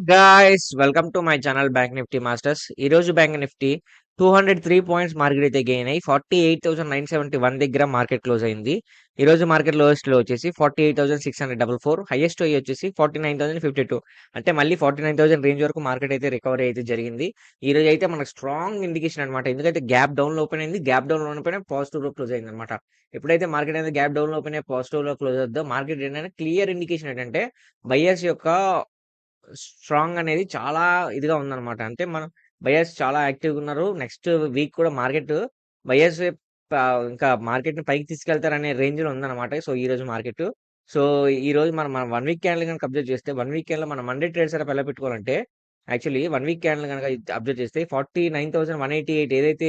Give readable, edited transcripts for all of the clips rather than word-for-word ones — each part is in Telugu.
Guys welcome to my channel bank Nifty masters. ఈ రోజు బ్యాంక్ నిఫ్టీ 203 పాయింట్స్ మార్కెట్ అయితే గెయిన్ అయ్యి 48,971 దగ్గర మార్కెట్ క్లోజ్ అయింది. ఈ రోజు మార్కెట్ లోయెస్ట్ లో వచ్చేసి 48,644, హైయెస్ట్ అయ్యి వచ్చేసి 49,052. అంటే మళ్ళీ 49,000 రేంజ్ వరకు మార్కెట్ అయితే రికవరీ అయితే జరిగింది. ఈ రోజు అయితే మనకు స్ట్రాంగ్ ఇండికేషన్ అనమాట. ఎందుకంటే గ్యాప్ డౌన్ లో ఓపెన్ అయింది, గ్యాప్ డౌన్ లో ఓపెన్ అయి పాజిటివ్ లో క్లోజ్ అయింది అనమాట. ఎప్పుడైతే మార్కెట్ అనేది గ్యాప్ డౌన్ లో ఓపెన్ అయ్యి పాజిటివ్ లో క్లోజ్ అవుతుందో మార్కెట్ ఏంటంటే క్లియర్ ఇండికేషన్ ఏంటంటే బయర్స్ యొక్క స్ట్రాంగ్ అనేది చాలా ఇదిగా ఉందన్నమాట. అంటే మనం బయర్స్ చాలా యాక్టివ్‌గా ఉన్నారు. నెక్స్ట్ వీక్ కూడా మార్కెట్ బయర్స్ ఇంకా మార్కెట్‌ని పైకి తీసుకెళ్తారనే రేంజ్‌లో ఉందన్నమాట. సో, ఈరోజు మార్కెట్. సో, ఈరోజు మనం 1 వీక్ క్యాండిల్ గనుక అబ్జర్వ్ చేస్తే 1 వీక్ క్యాండిల్‌లో మనం మండే ట్రేడ్ సెటప్ ఎలా పెట్టుకోవాలంటే యాక్చువల్లీ 1 వీక్ క్యాండిల్ గనక అబ్జర్వ్ చేస్తే 49,188 ఏదైతే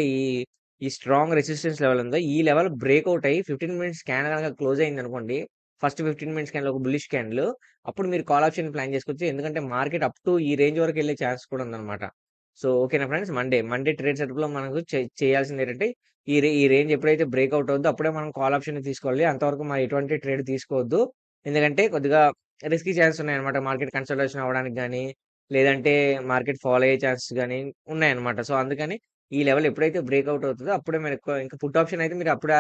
ఈ స్ట్రాంగ్ రెసిస్టెన్స్ లెవెల్ ఉందో ఈ లెవెల్ బ్రేక్‌ఔట్ అయ్యి 15 మినిట్స్ క్యాండిల్ గనక క్లోజ్ అయిందనుకోండి. ఫస్ట్ 15 మినిట్స్ క్యాండిల్ ఒక బుల్లిష్ క్యాండిల్. అప్పుడు మీరు కాల్ ఆప్షన్ ప్లాన్ చేసుకోవచ్చు. ఎందుకంటే మార్కెట్ అప్ టు ఈ రేంజ్ వరకు వెళ్ళే ఛాన్స్ కూడా ఉందన్నమాట. సో, ఓకేనా ఫ్రెండ్స్. మండే ట్రేడ్ సెటప్‌లో మనకు చేయాల్సింది ఏంటంటే ఈ రేంజ్ ఎప్పుడైతే బ్రేక్‌ఔట్ అవుద్దో అప్పుడే మనం కాల్ ఆప్షన్ తీసుకోవాలి. అంతవరకు మనం ఎటువంటి ట్రేడ్ తీసుకోవద్దు. ఎందుకంటే కొద్దిగా రిస్కీ ఛాన్స్ ఉన్నాయన్నమాట. మార్కెట్ కన్సల్టేషన్ అవ్వడానికి గాని, లేదంటే మార్కెట్ ఫాల్ అయ్యే ఛాన్సెస్ గాని ఉన్నాయన్నమాట. సో, అందుకని ఈ లెవెల్ ఎప్పుడైతే బ్రేక్‌ఔట్ అవుతదో అప్పుడే మీరు ఇంకా పుట్ ఆప్షన్ అయితే మీరు అప్పుడే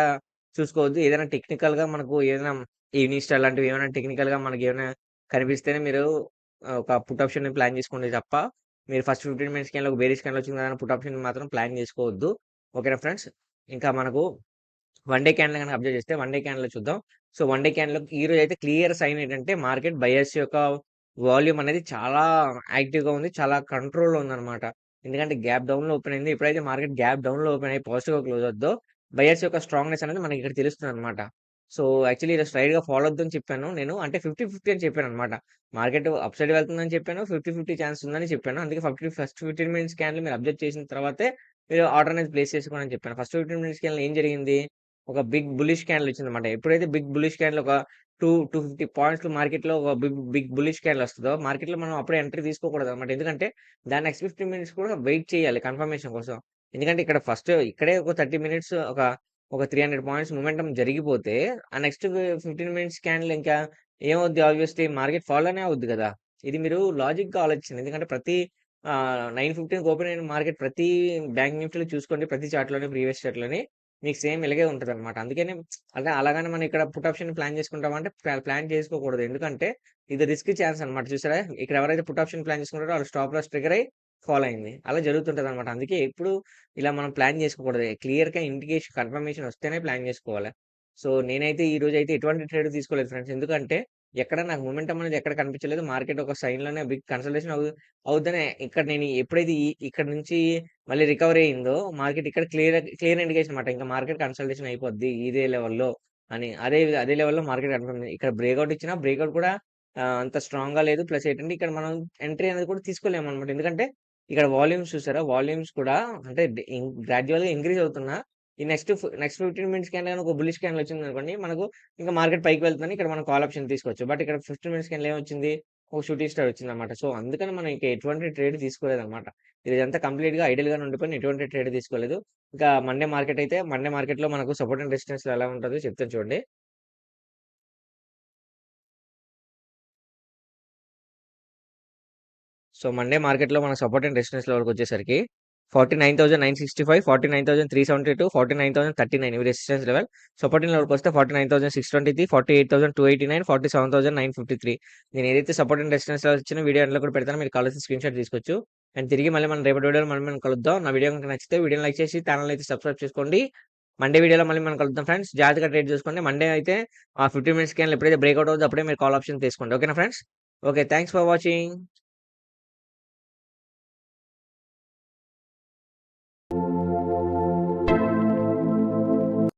చూసుకోవద్దు. ఏదైనా టెక్నికల్‌గా మనకు ఏదైనా ఈవినింగ్ స్టార్ లాంటివి ఏమైనా టెక్నికల్‌గా మనకేమైనా కనిపిస్తేనే మీరు ఒక పుట్ ఆప్షన్‌ని ప్లాన్ చేసుకోండి తప్ప, మీరు ఫస్ట్ 15 మినిట్స్ క్యాండిల్ ఒక బేరిష్ క్యాండిల్ వచ్చింది కదా అని పుట్ ఆప్షన్ మాత్రం ప్లాన్ చేసుకోవద్దు. ఓకేనా ఫ్రెండ్స్. ఇంకా మనకు వన్ డే క్యాండిల్ గనక అబ్జర్వ్ చేస్తే వన్ డే క్యాండిల్‌లో చూద్దాం. సో, వన్ డే క్యాండిల్‌లో ఈరోజు అయితే క్లియర్ సైన్ ఏంటంటే మార్కెట్ బయర్స్ యొక్క వాల్యూమ్ అనేది చాలా యాక్టివ్‌గా ఉంది. చాలా కంట్రోల్‌లో ఉందన్నమాట. ఎందుకంటే గ్యాప్ డౌన్‌లో ఓపెన్ అయింది. ఎప్పుడైతే మార్కెట్ గ్యాప్ డౌన్‌లో ఓపెన్ అయ్యి పాజిటివ్‌గా క్లోజ్ అవుద్దో బయర్స్ యొక్క స్ట్రాంగ్‌నెస్ అనేది మనకి ఇక్కడ తెలుస్తుందన్నమాట. సో, యాక్చువల్లీ ఇలా స్ట్రెయిట్‌గా ఫాలో అవుద్దని చెప్పాను నేను. అంటే 50, 50 అని చెప్పానన్నమాట. మార్కెట్ అప్ సైడ్ వెళ్తుందని చెప్పాను. 50, 50 ఛాన్స్ ఉందని చెప్పాను. అందుకే ఫస్ట్ 15 మినిట్స్ క్యాండిల్ మీరు అబ్జర్వ్ చేసిన తర్వాతే మీరు ఆర్డర్ అనేది ప్లేస్ చేసుకోండి అని చెప్పాను. ఫస్ట్ 15 మినిట్స్ క్యాండిల్ ఏం జరిగింది? ఒక బిగ్ బుల్లిష్ క్యాండిల్ వచ్చిందన్నమాట. ఎప్పుడైతే బిగ్ బుల్లిష్ క్యాండిల్ ఒక 250 పాయింట్స్ మార్కెట్‌లో ఒక బిగ్ బిగ్ బుల్లిష్ క్యాండిల్ వస్తదో మార్కెట్‌లో మనం అప్పుడే ఎంట్రీ తీసుకోకూడదన్నమాట. ఎందుకంటే దాని నెక్స్ట్ 15 మినిట్స్ కూడా వెయిట్ చేయాలి కన్ఫర్మేషన్ కోసం. ఎందుకంటే ఇక్కడ ఫస్ట్ ఇక్కడే ఒక 30 మినిట్స్ ఒక 300 పాయింట్స్ మొమెంటం జరిగిపోతే ఆ నెక్స్ట్ 15 మినిట్స్ క్యాండిల్ ఇంకా ఏమవుద్ది ఆబ్వియస్లీ మార్కెట్ ఫాల్ అనే అవుద్ది కదా! ఇది మీరు లాజిక్‌గా ఆలోచించండి. ఎందుకంటే ప్రతి 9:15కి ఓపెన్ అయిన మార్కెట్ ప్రతి బ్యాంక్ నిఫ్టీలో చూసుకోండి. ప్రతి చార్ట్‌లోని ప్రీవియస్ చార్ట్‌లోని మీకు సేమ్ ఇలాగే ఉంటదనమాట. అందుకనే అదే అలాగని మనం ఇక్కడ పుట్ ఆప్షన్ ప్లాన్ చేసుకుంటామంటే ప్లాన్ చేసుకోకూడదు. ఎందుకంటే ఇది రిస్కీ ఛాన్స్ అనమాట. చూసారా? ఇక్కడ ఎవరైతే పుట్ ఆప్షన్ ప్లాన్ చేసుకుంటారో వాళ్ళు స్టాప్ లాస్ ట్రిగ్గర్ అయ్యి ఫాల్ అయింది. అలా జరుగుతుంటదనమాట. అందుకే ఎప్పుడు ఇలా మనం ప్లాన్ చేసుకోకూడదు. క్లియర్‌గా ఇండికేషన్ కన్ఫర్మేషన్ వస్తేనే ప్లాన్ చేసుకోవాలి. సో, నేనైతే ఈ రోజైతే ఎటువంటి ట్రేడ్ తీసుకోలేదు ఫ్రెండ్స్. ఎందుకంటే ఎక్కడ నాకు మొమెంటం అనేది ఎక్కడ కనిపించలేదు. మార్కెట్ ఒక సైన్‌లోనే బిగ్ కన్సల్టేషన్ అవుద్దనే ఇక్కడ నేను ఎప్పుడైతే ఇక్కడ నుంచి మళ్ళీ రికవరీ అయిందో మార్కెట్ ఇక్కడ క్లియర్ ఇండికేషన్ మాట. ఇంకా మార్కెట్ కన్సల్టేషన్ అయిపోద్ది ఇదే లెవెల్‌లో అని. అదే లెవెల్‌లో మార్కెట్ కన్ఫర్మ్ ఇక్కడ బ్రేక్‌ఔట్ ఇచ్చినా బ్రేక్‌ఔట్ కూడా అంత స్ట్రాంగ్‌గా లేదు. ప్లస్ ఏంటంటే ఇక్కడ మనం ఎంట్రీ అనేది కూడా తీసుకోలేమనమాట. ఎందుకంటే ఇక్కడ వాల్యూమ్స్ చూసారా? వాల్యూమ్స్ కూడా అంటే గ్రాడ్యుయల్‌గా ఇంక్రీజ్ అవుతున్నా ఈ నెక్స్ట్ 15 మినిట్స్ క్యాండిల్ గాని ఒక బుల్లిష్ క్యాండిల్ వచ్చిందనుకోండి మనకు ఇంకా మార్కెట్ పైకి వెళ్తుందని ఇక్కడ మనం కాల్ ఆప్షన్ తీసుకోవచ్చు. బట్ ఇక్కడ 15 మినిట్స్ క్యాండిల్ ఏమొచ్చింది? ఒక షూటింగ్ స్టార్ వచ్చిందన్నమాట. సో, అందుకని మనం ఇంక ఎటువంటి ట్రేడ్ తీసుకోలేదన్నమాట. ఇదంతా కంప్లీట్‌గా ఐడియల్‌గానే ఉండిపోయింది. ఎటువంటి ట్రేడ్ తీసుకోలేదు. ఇంకా మండే మార్కెట్‌లో మనకు సపోర్ట్ అండ్ రెసిస్టెన్స్‌లో ఎలా ఉంటదో చెప్తాను చూడండి. సో, మండే మార్కెట్‌లో మన సపోర్ట్ అండ్ రెసిస్టెన్స్ లెవెల్‌కొచ్చేసరికి 49,965, 49,372, 49,039 ఇవి రెసిస్టెన్స్ లెవెల్. సపోర్టింగ్ లెవెల్‌కొస్తే 49,623, 48,289, 47,953. నేను ఏదైతే సపోర్ట్ అండ్ రెసిస్టెన్స్ లెవెల్స్ ఇచ్చిన వీడియో ఎండ్‌లో కూడా పెడతాను. మీరు కావాల్సిన స్క్రీన్‌షాట్ తీసుకోవచ్చు. అండ్ తిరిగి మళ్ళీ మనం రేపటి వీడియోలో మనం కలుద్దాం. నా వీడియో గనుక నచ్చితే వీడియోని లైక్ చేసి ఛానెల్‌ని అయితే సబ్స్క్రైబ్ చేసుకోండి. మండే వీడియోలో మళ్ళీ మనం కలుద్దాం ఫ్రెండ్స్. జాగ్రత్తగా ట్రేడ్ చేసుకోండి. మండే అయితే 15 మినిట్స్ క్యాండిల్ ఎప్పుడైతే బ్రేక్‌ఔట్ అవుద్దో అప్పుడే మీరు కాల్ ఆప్షన్ తీసుకోండి. ఓకేనా friends? Okay. Thanks for watching.